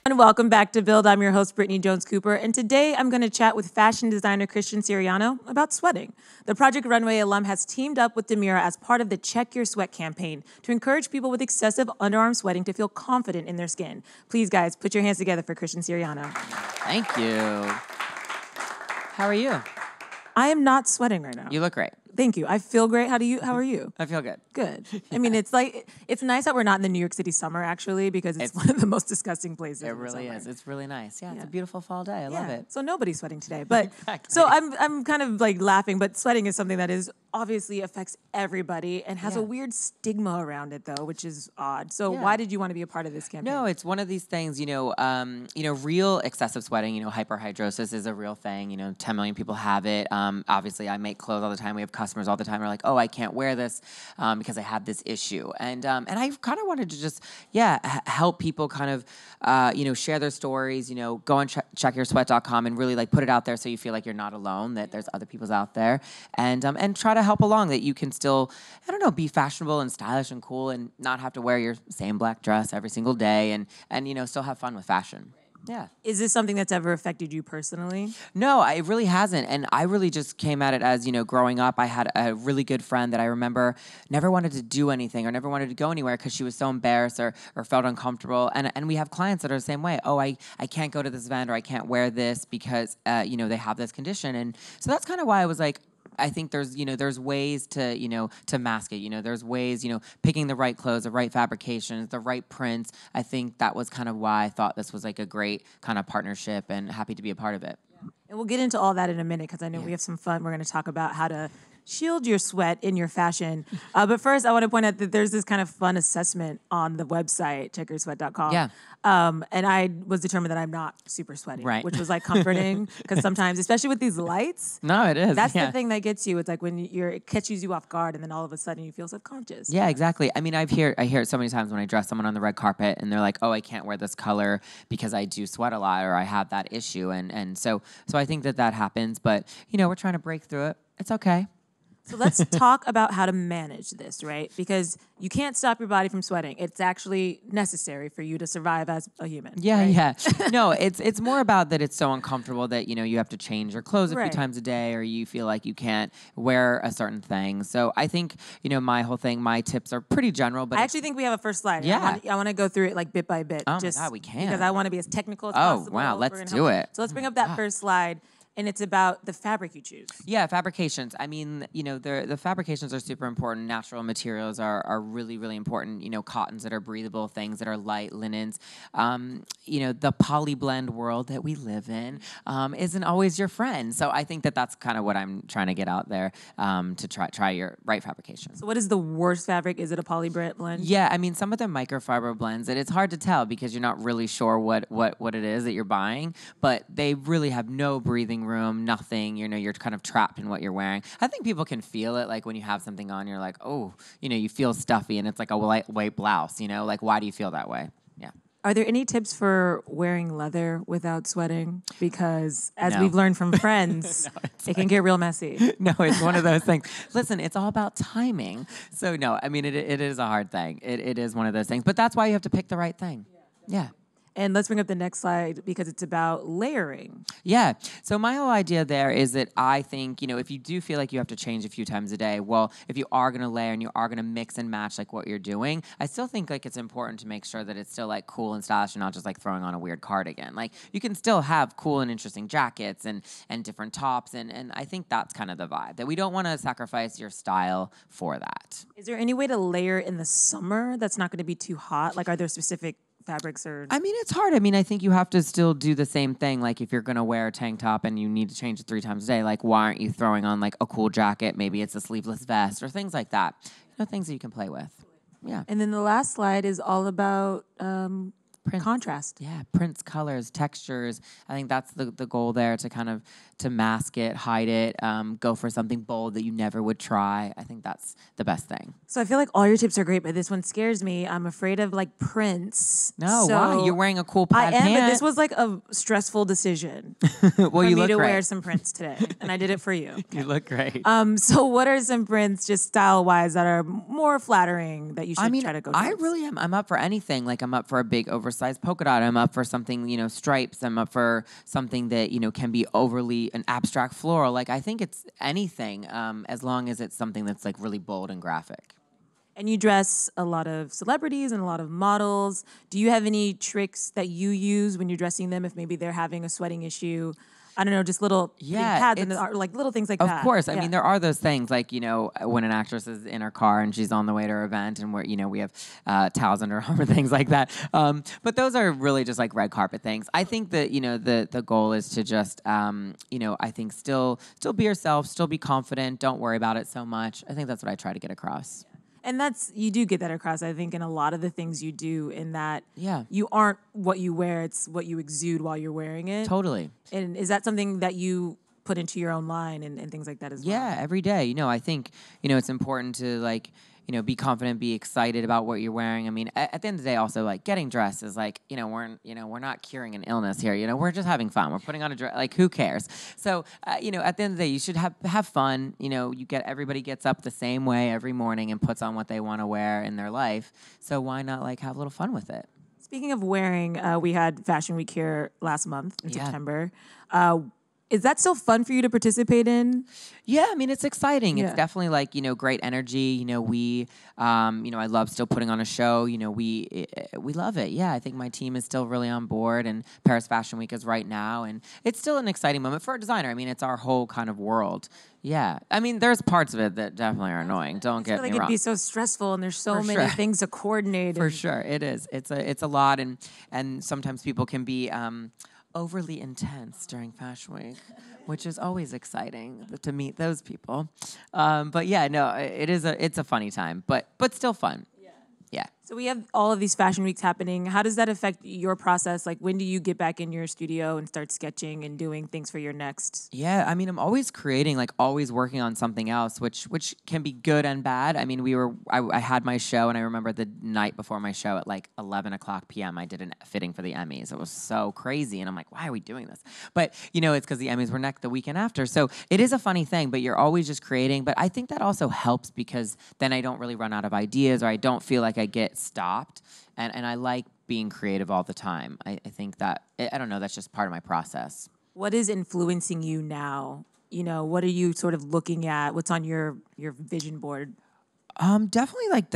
And welcome back to Build. I'm your host, Brittany Jones-Cooper, and today I'm going to chat with fashion designer Christian Siriano about sweating. The Project Runway alum has teamed up with Dermira as part of the Check Your Sweat campaign to encourage people with excessive underarm sweating to feel confident in their skin. Please, guys, put your hands together for Christian Siriano. Thank you. How are you? I am not sweating right now. You look great. Thank you. I feel great. How are you? I feel good. Good. I mean, it's nice that we're not in the New York City summer, actually, because it's one of the most disgusting places. It really is. It's really nice. Yeah, it's a beautiful fall day. I love it. So nobody's sweating today. But Exactly. So I'm kind of like laughing, but sweating is something that is obviously affects everybody and has a weird stigma around it, though, which is odd. So why did you want to be a part of this campaign? No, it's one of these things, real excessive sweating, hyperhidrosis is a real thing. 10 million people have it. Obviously, I make clothes all the time. We have customers all the time who are like, oh, I can't wear this because I have this issue. And I kind of wanted to just, help people kind of, share their stories, go on checkyoursweat.com and really put it out there so you feel like you're not alone, that there's other people's out there. And try to help along that you can still, be fashionable and stylish and cool and not have to wear your same black dress every single day and still have fun with fashion. Yeah. Is this something that's ever affected you personally? No, it really hasn't. And I really just came at it as, growing up, I had a really good friend that I remember never wanted to do anything or never wanted to go anywhere because she was so embarrassed or felt uncomfortable. And we have clients that are the same way. Oh, I can't go to this event or I can't wear this because, they have this condition. And so that's kind of why I was like, I think there's ways to mask it. There's ways, picking the right clothes, the right fabrications, the right prints. I think that was kind of why I thought this was a great kind of partnership and happy to be a part of it. Yeah. And we'll get into all that in a minute because I know we have some fun. We're going to talk about how to shield your sweat in your fashion. But first, I want to point out that there's this kind of fun assessment on the website, checkoursweat.com. Yeah. And I was determined that I'm not super sweaty, which was comforting because sometimes, especially with these lights. No, it is. That's the thing that gets you. It's like when it catches you off guard and then all of a sudden you feel self-conscious. Yeah, exactly. I mean, I hear it so many times when I dress someone on the red carpet and they're like, oh, I can't wear this color because I do sweat a lot or I have that issue. And so I think that happens, but we're trying to break through it. It's okay. So let's talk about how to manage this, right? Because you can't stop your body from sweating. It's actually necessary for you to survive as a human. Yeah, right? yeah. No, it's more about that it's so uncomfortable that, you have to change your clothes a few times a day or you feel like you can't wear a certain thing. So I think, my tips are pretty general. But I actually think we have a first slide. Yeah. I want to go through it bit by bit. Oh, my God, we can. Because I want to be as technical as possible. Oh, wow, let's do it. So let's bring up that first slide. And it's about the fabric you choose. Yeah, fabrications. I mean, the fabrications are super important. Natural materials are really, really important. Cottons that are breathable, things that are light, linens. The poly blend world that we live in isn't always your friend. So I think that's kind of what I'm trying to get out there to try your right fabrication. So what is the worst fabric? Is it a poly blend? Yeah, I mean, some of them microfiber blends, and it's hard to tell because you're not really sure what it is that you're buying, but they really have no breathing room, nothing. You're kind of trapped in what you're wearing. I think people can feel it, like when you have something on, you're like, oh, you feel stuffy, and it's like a lightweight blouse. Why do you feel that way? Yeah. Are there any tips for wearing leather without sweating? Because as No. we've learned from friends, it can get real messy. No, it's one of those things. Listen, it's all about timing. So no, I mean, it is a hard thing. It is one of those things. But that's why you have to pick the right thing. Yeah. And let's bring up the next slide because it's about layering. Yeah. So my whole idea there is that I think, if you do feel like you have to change a few times a day, well, if you are going to layer and you are going to mix and match what you're doing, I still think it's important to make sure that it's still cool and stylish and not just throwing on a weird cardigan. You can still have cool and interesting jackets and different tops. And I think that's kind of the vibe, that we don't want to sacrifice your style for that. Is there any way to layer in the summer that's not going to be too hot? Are there specific fabrics or... I mean, it's hard. I mean, I think you have to still do the same thing. If you're going to wear a tank top and you need to change it 3 times a day, why aren't you throwing on a cool jacket? Maybe it's a sleeveless vest or things like that. Things that you can play with. Yeah. And then the last slide is all about Prints. contrast. Yeah, prints, colors, textures. I think that's the goal there, to kind of to mask it, hide it, go for something bold that you never would try. I think that's the best thing. So I feel like all your tips are great, but this one scares me. I'm afraid of prints. No, so why? You're wearing a cool plaid I am, pant. but this was a stressful decision well, for you me look to great. wear some prints today, and I did it for you. You look great. So what are some prints, just style-wise, that are more flattering that you should try to go I towards? really am. I'm up for anything. I'm up for a big oversized oversized polka dot. I'm up for something, stripes. I'm up for something that, can be overly an abstract floral. Like, I think it's anything, as long as it's something that's like really bold and graphic. And you dress a lot of celebrities and a lot of models. Do you have any tricks that you use when you're dressing them if maybe they're having a sweating issue? I don't know, just little putting pads and like little things like that. Of course. I mean, there are those things like, when an actress is in her car and she's on the way to her event and we have towels under her arm and things like that. But those are really just like red carpet things. I think that, the goal is to just, I think still be yourself, still be confident. Don't worry about it so much. I think that's what I try to get across. And you do get that across, I think, in a lot of the things you do, in that you aren't what you wear, it's what you exude while you're wearing it. Totally. And is that something that you put into your own line and things like that as well? Yeah, every day. I think, it's important to like, be confident, be excited about what you're wearing. I mean, at the end of the day, also like getting dressed is like, we're not curing an illness here. We're just having fun. We're putting on a dress. Like, who cares? So, at the end of the day, you should have fun. Everybody gets up the same way every morning and puts on what they want to wear in their life. So why not like have a little fun with it? Speaking of wearing, we had Fashion Week here last month in September. Is that still fun for you to participate in? Yeah, I mean, it's exciting. Yeah. It's definitely like, great energy. We, I love still putting on a show. We love it. Yeah, I think my team is still really on board, and Paris Fashion Week is right now. And it's still an exciting moment for a designer. I mean, it's our whole kind of world. Yeah. I mean, there's parts of it that definitely are annoying. Don't get me wrong. It'd be so stressful, and there's so many things to coordinate. For sure. It is. It's a lot. And sometimes people can be overly intense during Fashion Week, which is always exciting to meet those people. But yeah, no, it's a funny time, but still fun. Yeah. So we have all of these fashion weeks happening. How does that affect your process? Like, when do you get back in your studio and start sketching and doing things for your next? Yeah, I mean, I'm always creating, like always working on something else, which can be good and bad. I mean, I had my show, and I remember the night before my show at like 11 o'clock p.m., I did a fitting for the Emmys. It was so crazy, and I'm like, why are we doing this? But, it's because the Emmys were the weekend after. So it is a funny thing, but you're always just creating. But I think that also helps because then I don't really run out of ideas, or I don't feel like I get stopped, and I like being creative all the time. I think that, I don't know, that's just part of my process. What is influencing you now? What are you sort of looking at? What's on your vision board? Definitely like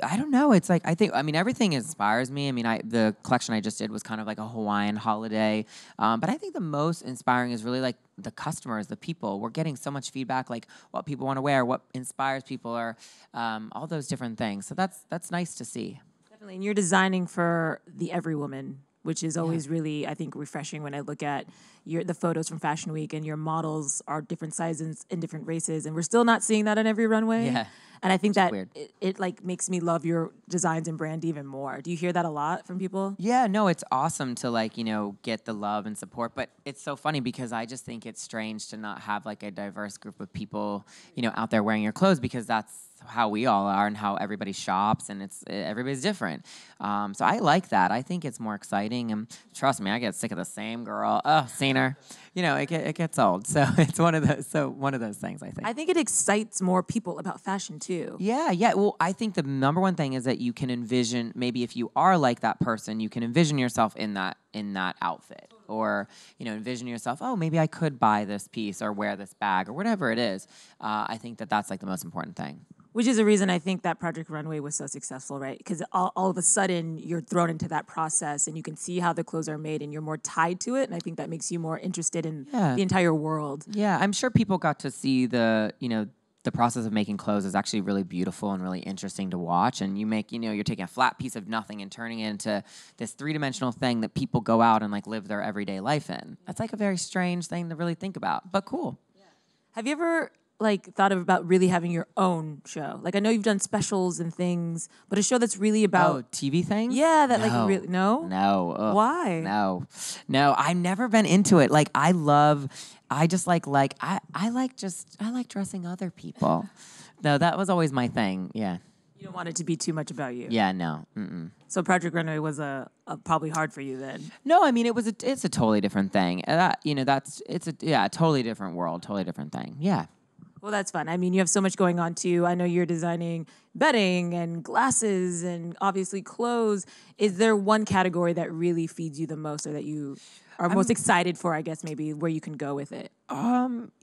I don't know. It's like, I mean, everything inspires me. I mean, the collection I just did was kind of like a Hawaiian holiday. But I think the most inspiring is really like the customers, the people. We're getting so much feedback, like what people want to wear, what inspires people, or all those different things. So that's nice to see. Definitely. And you're designing for the every woman, which is always really, I think, refreshing when I look at the photos from Fashion Week, and your models are different sizes and different races, and we're still not seeing that on every runway. Yeah. And I think that it like makes me love your designs and brand even more. Do you hear that a lot from people? Yeah, no, it's awesome to like, get the love and support. But it's so funny because I just think it's strange to not have like a diverse group of people, out there wearing your clothes, because that's how we all are and how everybody shops, and everybody's different. So I like that. I think it's more exciting, and trust me, I get sick of the same girl. Oh, seen her. It gets old. So it's one of those things, I think. I think it excites more people about fashion too. Yeah. Well, I think the number one thing is that you can envision, maybe if you are like that person, you can envision yourself in that outfit, or envision yourself, oh, maybe I could buy this piece or wear this bag or whatever it is. I think that's like the most important thing. Which is a reason I think that Project Runway was so successful, right? Because all of a sudden you're thrown into that process, and you can see how the clothes are made, and you're more tied to it. And I think that makes you more interested in the entire world. Yeah, I'm sure people got to see the process of making clothes is actually really beautiful and really interesting to watch. And you're taking a flat piece of nothing and turning it into this three-dimensional thing that people go out and like live their everyday life in. That's like a very strange thing to really think about, but cool. Yeah. Have you ever thought about really having your own show? Like, I know you've done specials and things, but a show that's really about TV things? Yeah, that really no? No. Why? No. I've never been into it. Like, I like dressing other people. No, that was always my thing. Yeah. You don't want it to be too much about you. Yeah, no. Mm-mm. So Project Runway was probably hard for you then. No, I mean, it's a totally different thing. It's a totally different world, totally different thing. Yeah. Well, that's fun. I mean, you have so much going on too. I know you're designing bedding and glasses and obviously clothes. Is there one category that really feeds you the most or that you are most excited for, I guess, maybe where you can go with it?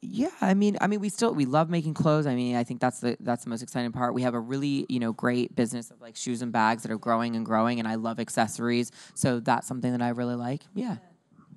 Yeah, I mean, we love making clothes. I mean, I think that's the most exciting part. We have a really, great business of like shoes and bags that are growing and growing, and I love accessories. So that's something that I really like. Yeah.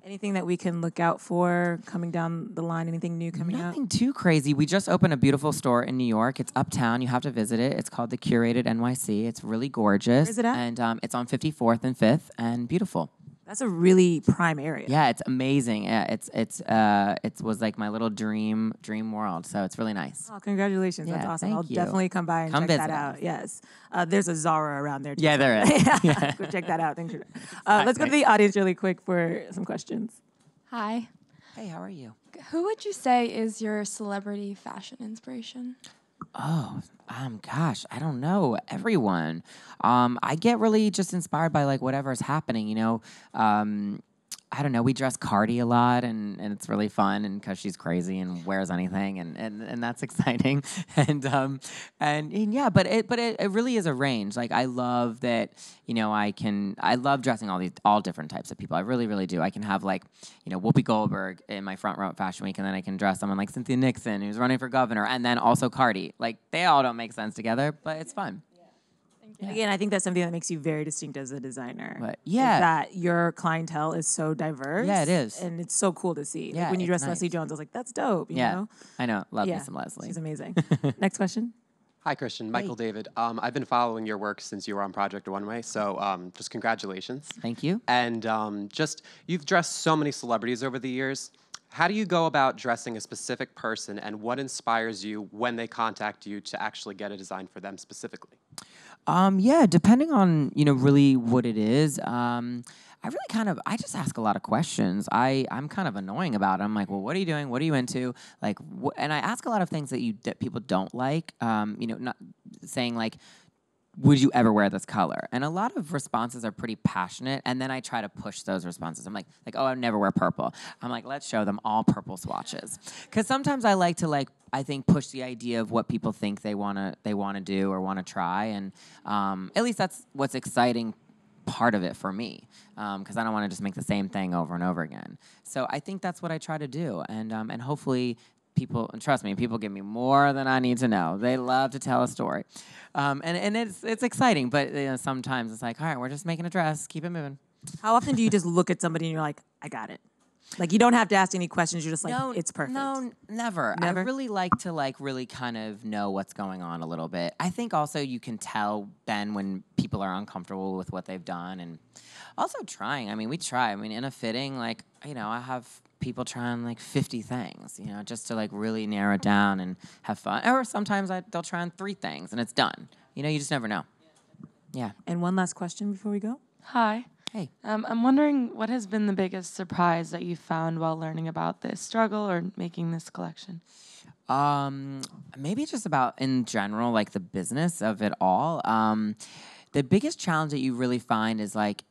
Anything that we can look out for coming down the line? Anything new coming out? Nothing too crazy. We just opened a beautiful store in New York. It's uptown. You have to visit it. It's called the Curated NYC. It's really gorgeous. Where is it at? And it's on 54th and 5th and beautiful. That's a really prime area. Yeah, it's amazing. Yeah, it was like my little dream world. So it's really nice. Oh, congratulations. Yeah, That's awesome. I'll thank you. definitely come by and Come check visit that out. us. Yes. There's a Zara around there too. Yeah, there is. Yeah. Go check that out. Thanks. Let's go to the audience really quick for some questions. Hi. Hey, how are you? Who would you say is your celebrity fashion inspiration? Oh, gosh, I don't know. Everyone. I get really just inspired by like whatever's happening, I don't know. We dress Cardi a lot, and it's really fun, and because she's crazy and wears anything, and that's exciting, and yeah. But it really is a range. Like I love that. I love dressing all different types of people. I really really do. I can have like Whoopi Goldberg in my front row at Fashion Week, and then I can dress someone like Cynthia Nixon who's running for governor, and then also Cardi. Like they all don't make sense together, but it's fun. Yeah. Again, I think that's something that makes you very distinct as a designer. But, yeah. Is that your clientele is so diverse. Yeah, it is. And it's so cool to see. Yeah, Like when you dress nice. Leslie Jones, I was like, that's dope. You know? I know. Love me some Leslie. She's amazing. Next question. Hi, Christian. Michael David. I've been following your work since you were on Project Runway, so just congratulations. Thank you. And you've dressed so many celebrities over the years. How do you go about dressing a specific person, and what inspires you when they contact you to actually get a design for them specifically? Yeah, depending on, really what it is. I just ask a lot of questions. I'm kind of annoying about it. I'm like, well, what are you doing? What are you into? Like, and I ask a lot of things that people don't like. Not saying like, would you ever wear this color? And a lot of responses are pretty passionate, and then I try to push those responses. I'm like, oh, I would never wear purple. I'm like, let's show them all purple swatches. Because sometimes I like to I think push the idea of what people think they wanna do or wanna try, and at least that's what's exciting part of it for me, because I don't want to just make the same thing over and over again. So I think that's what I try to do, and hopefully. People, and trust me, people give me more than I need to know. They love to tell a story, and it's exciting. But sometimes it's like, all right, we're just making a dress. Keep it moving. How often do you just look at somebody and you're like, I got it? Like you don't have to ask any questions. You're just like, it's perfect. No, never. Never? I really like to really kind of know what's going on a little bit. I think also you can tell then when people are uncomfortable with what they've done, and also trying. I mean, we try. I mean, in a fitting, like I have people trying like 50 things, just to like really narrow it down and have fun. Or sometimes they'll try on 3 things and it's done. You just never know. Yeah. And one last question before we go. Hi. Hey. I'm wondering what has been the biggest surprise that you found while learning about this struggle or making this collection? Maybe just about in general, like the business of it all. The biggest challenge that you really find is like,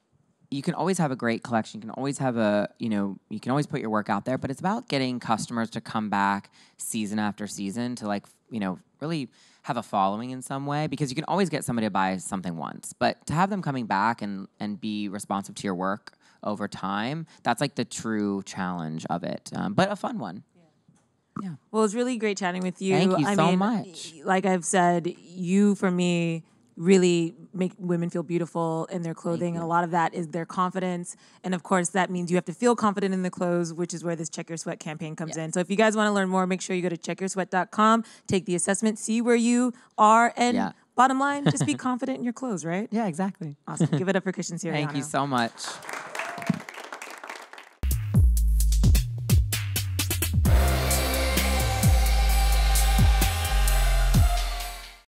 you can always have a great collection. You can always have you can always put your work out there, but it's about getting customers to come back season after season to really have a following in some way, because you can always get somebody to buy something once, but to have them coming back and be responsive to your work over time, that's like the true challenge of it, but a fun one. Yeah. Well, it's really great chatting with you. Thank you so much. Like I've said, you, for me, really make women feel beautiful in their clothing, and a lot of that is their confidence. And of course, that means you have to feel confident in the clothes, which is where this Check Your Sweat campaign comes in. So if you guys want to learn more, make sure you go to checkyoursweat.com, take the assessment, see where you are, and bottom line, just be confident in your clothes, right? Yeah, exactly. Awesome. Give it up for Christian Siriano. Thank you so much.